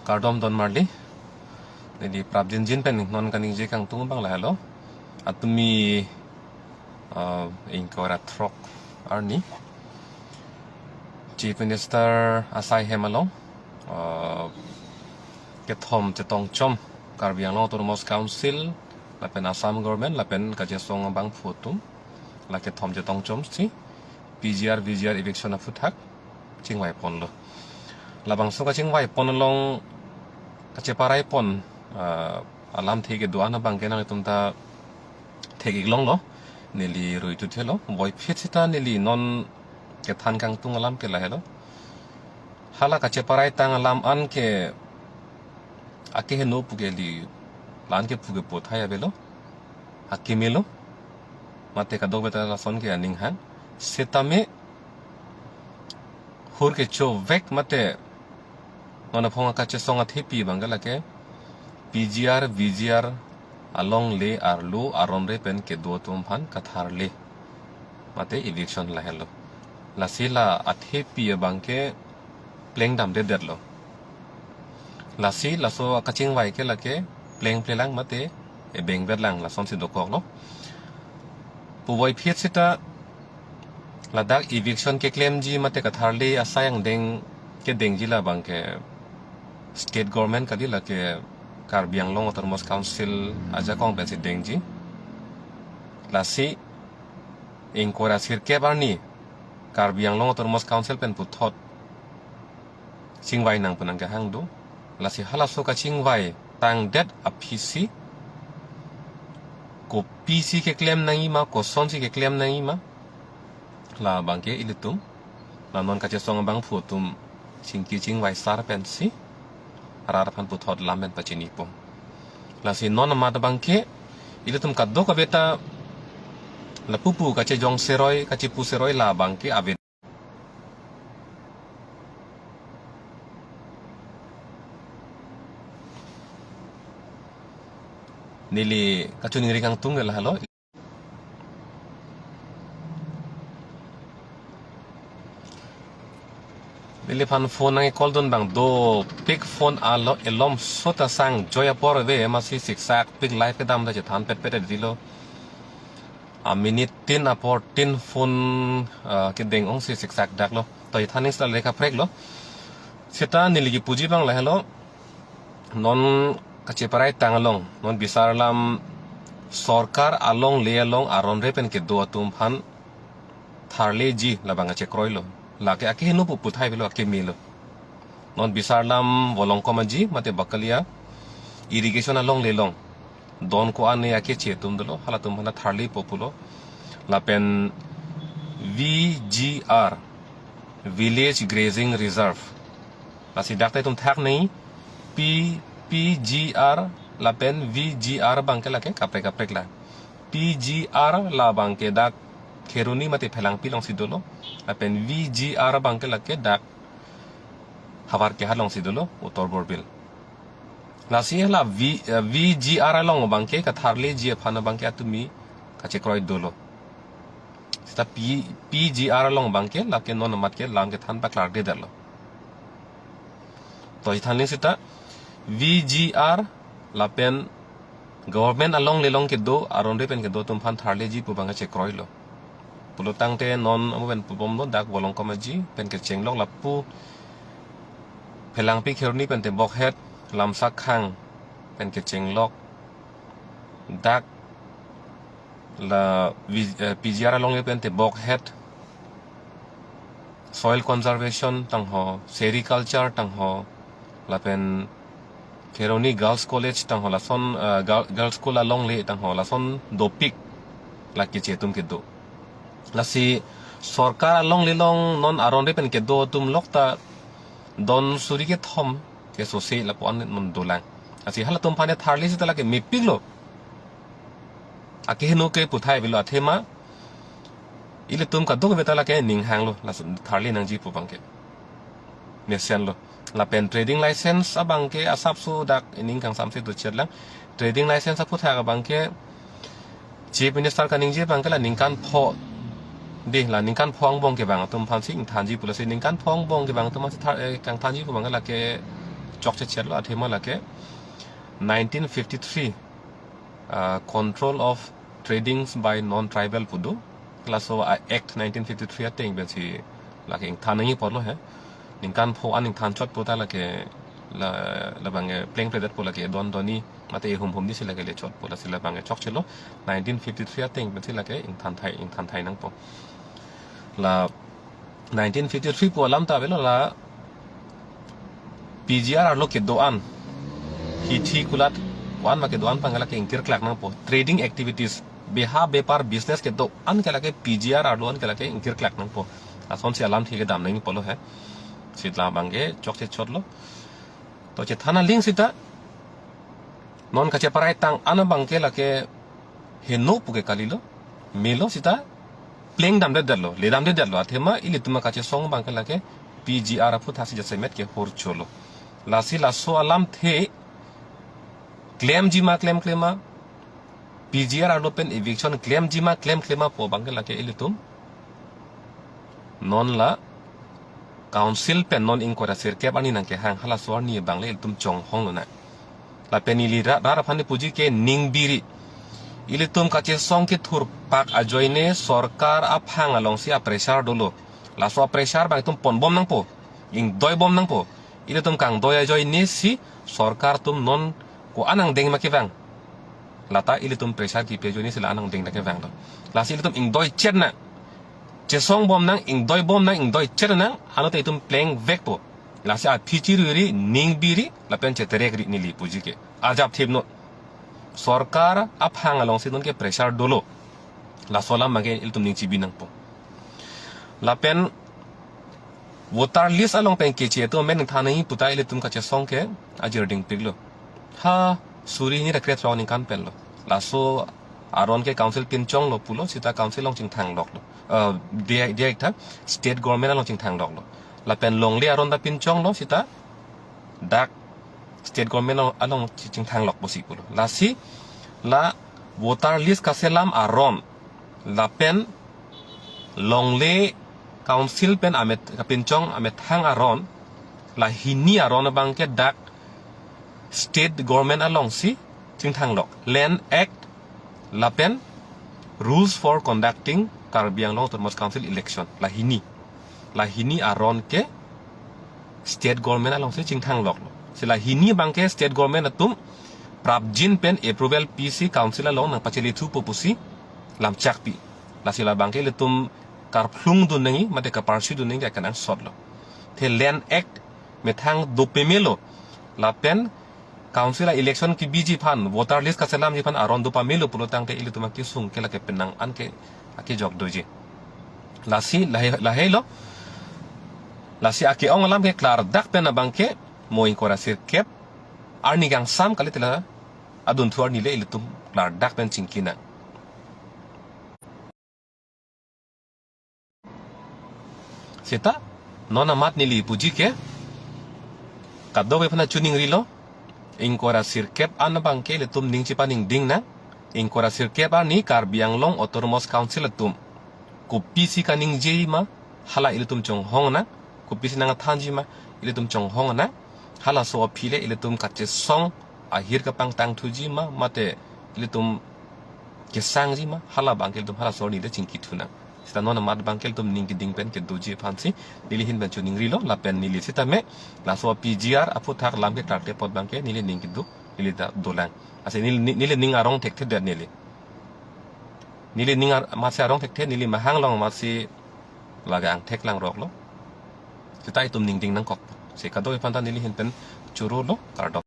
kardom don marli jadi prabjin jin pen non kaning je kang tung bang la halo atumi ingkora trok arni Chief Minister Asai Hemalong kethom chetong chom Karbiang Autonomous Council lapen Assam government lapen kajesong bang phutum la kethom chetong chom si PGR VGR Eviction afuthak chingwai pon lo labang so ka chingwai pon long kacheparai pon alam thege duana bang kenang tumta thege long lo neli roi tu thelo boy phitsita neli non ke than kang tung alam ke la helo hala kacheparai tang alam an ke ake he no pugeli lan ke puge pothaya belo akimelo mate ka dogbeta la son ke aning han setame hur ke cho vek mate nona phonga ka che songa thepi bangala ke PGR VGR alongle arlu aromre pen ke do tum phan kathar le mate eviction la hello la sila athepi bangke pleng dam de derlo la si la so kaching wai ke la ke pleng plelang mate e beng berlang la som si do kok lo pu voi phiet sita ladak eviction ke claim ji mate kathar le asayang deng ke deng ji la bangke state government kadi la ke Karbiang Autonomous Council aja kong bensi deng ji la si ingkora sirke barni Karbiang Autonomous Council pen puthot singwai nang punang ke hangdu la si hala so ka chingwai tang det apisi ko PC ke claim nang ima ko son si ke claim nang ima la bangke ilitum la non ka chesong bang phutum singki chingwai sar pen si arapan puthot lamen pachini po la si non ma da bangke ilitum kaddo ka beta la pupu ka che jong seroi ka chipu seroi la bangke aben nili kachuning ringang tunggal halo nili pan phone nang call don bang do pick phone alo elom sota sang joya por ve masi siksak pick live ke dam da je than pet pet dilo a minute tin apor tin phone ke deng ong si siksak dak lo toy thaning sta lekha prek lo seta nili ki puji bang la halo non kacheparai tangalong non bisarlam sorkar along le along aron repen ke do tum phan tharle ji labanga che kroilo lake ake hinu pu puthai belo ake milo non bisarlam volong komaji mate bakalia irrigation along le long don ko ane ake che tum dolo hala tum hana tharle populo lapen VGR Village Grazing Reserve lasi dakte tum thak nei PGR lapen VGR bangke lake kaprek la PGR la bangke dak kheruni mate phelang pilong sidolo lapen VGR bangke lake dak hawar ke halong sidolo utor borbil la si la VGR long bangke katharle ji phana bangke atumi kache kroi dolo sta PGR long bangke lake non matke lamke than pa klar de dalo to ithanin sita VGR lapen government along lelong ke do aron repen ke do tum phan tharle ji pu banga che kroilo pulutang te non amuben pupom no dak bolong komaji pen ke chenglok lapu phelang pi kherni pen te bok het lam sak khang pen ke chenglok dak la PGR along pen te bok het soil conservation tang ho sericulture tang ho lapen Keroni Girls College tang hola son Girls School along le tang hola son dopik laki chetum ke do lasi sorkar along le long non aron repen ke do tum lokta don suri ke thom ke so se la pon non dolang asi hala tum phane tharli se tala ke mipik lo ake no ke puthai bilo athema ile tum ka do ke betala ke ning hang lo la tharli nang ji pu bangke mesian lo la pen trading license abangke asap su dak ining kang samse tu cherlang trading license apu tha bangke chief minister kaning je bangke la ningkan pho de la ningkan phong bong ke bang tum phan sing thanji pulase ningkan phong bong ke bang tum kang thanji pu bang la ke chok che cherlo athema lake 1953 control of tradings by non-tribal pudu laso act 1953 ateng ben si lake ing thanangi porlo he ningkan pho aning than chot pota lake la bange pleng predat pola ke don doni mate hum hum ni sila ke le chot pola sila bange chok chelo 1953 ateng ben sila ke ing than thai nang po la 1953 po lam ta belo la PGR lo ke doan hi thi kulat wan ma ke doan pangala ke ingkir klak nang po trading activities beha bepar business ke do an kala ke PGR arlon kala ke ingkir klak nang po ason si alam thi ke dam nang polo he sitla bange chok che chotlo to che thana link sita non ka che parai tang ana bangke la ke he no pu ke kalilo melo sita pleng dam de dallo le dam de dallo athema ili tuma ka che song bangke la ke PGR apu thasi jase met ke hor cholo lasi laso alam the klem jima klema PGR open eviction klem jima klema po bangke la ke ili tum non la council pen non inkora sirke bani nang ke hang hala swar ni bangle tum chong hong na la penili ra phani puji ke ningbiri ili tum ka che song ke thur pak ajoine sarkar ap hang along si a pressure dolo la so pressure bang tum pon bom nang po ing doi bom nang po ili tum kang doi ajoine si sarkar tum non ko anang deng ma ke bang lata ili tum pressure ki pe joine sila anang deng na ke bang do la si ili tum ing doi chen na Jesong bom nang ing doi cher nang ano te itum playing vek po la sa phichiri ning biri la pen che terek ri nili puji ke ajab thib no sarkar ap hang along si non ke pressure dolo la solam mage il tum ning chibi nang po la pen voter list along pen ke che to men thana hi puta ile tum ka che song ke ajir ding piglo ha suri ni rekret raw ning kan pen lo la so aron ke council pin chong lo pulo sita council long ching thang lok lo dia ta state government long ching thang lok lo la pen long le aron da pin chong lo sita dak state government along ching thang lok bosi pulo la si la voter list ka selam aron la pen long le council pen amet ka pin chong amet thang aron la hini aron bang ke dak state government along si ching thang lok land act Lapen rules for conducting Karbiang Long Termos Council election lahini aron ke state government along se chingthang lok sila hini bangke state government atum prabjin pen approval PC council along nang pacheli thu popusi lam chakpi la sila bangke letum kar phlung dun nangi mate ka parsi dun nangi kan ang sotlo the land act methang dopemelo lapen council election ki biji phan voter list ka selam ji phan aron do pamelo pulotang ke ilituma ki sung ke la ke penang an ke ake jog doji lasi lahelo lasi ake ong lam ke klar dak pen bangke moing kora sir kep arni gang sam kali tela adun thuar ni le ilitum klar dak pen chingkina seta nona mat ni li puji ke kaddo we phana tuning rilo ingkora sirkep an bangke le tum ning chipa ning ding na ingkora sirkep ani Karbiang Long Autonomous Council tum kupisi kaning jeima hala ilitum chong hong na kupisi nang thanji ma ilitum chong hong na hala so phile ilitum kache song ahir ka pang tang thuji ma mate ilitum ke sang ji ma hala bangke tum hala so ni le chingki thuna sita nona mat bangke tum ning ki ding pen ke doji phansi nili hin ben chuning rilo la pen nili sita me la so PGR apu thak lam ke tarte pot bangke nili ning ki du nili da dolang ase nili ning arong tek the der nili ning ma se arong tek the nili ma hang long ma si laga ang tek lang rok lo sita tum ning ding nang kok se ka do phan ta nili hin pen churu lo kar